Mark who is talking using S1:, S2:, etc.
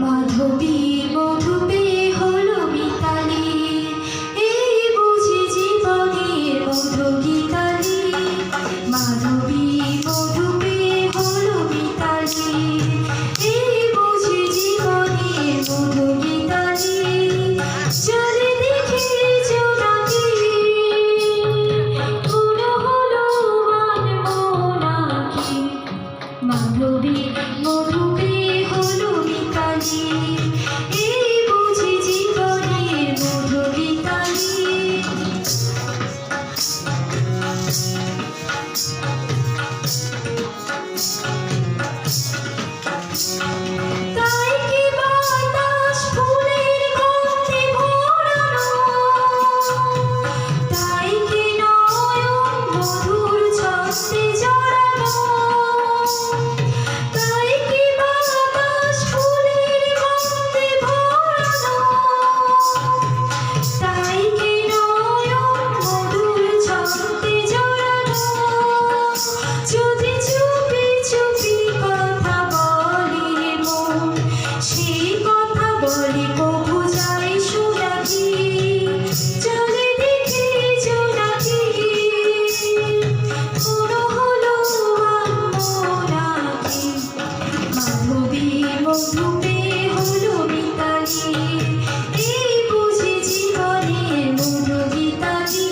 S1: মাধবী মধুপে হলো মিতালি, এই বুঝি জীবনের মধু গীতালি। মাধবী মধুপে হলো মিতালি, এই বুঝি জীবনের মধু গীতালি। চলে দেখি জোনাকি, মনে হলো মানবো নাকি। মাধবী মধুপে হলো মিতালি, এই বুঝি জীবনের মধু গীতালি। তাই কি বাতাস ফুলের গন্ধে ভরানো, তাই কি নয়ন মধুর ছন্দে জড়ানো। তাই কি বাতাস ফুলের গন্ধে ভরানো, তাই কি নয়ন মধুর ছন্দে জড়ানো। যদি চুপি চুপি কথা বলে মন, সেই কথা বলে কবু যায় শোনাকি। চলে দেখি জোনাকি, মনে হলো আনবো নাকি। মাধবী মধুপে হলো মিতালি, এই বুঝি জীবনের মধু গীতালি।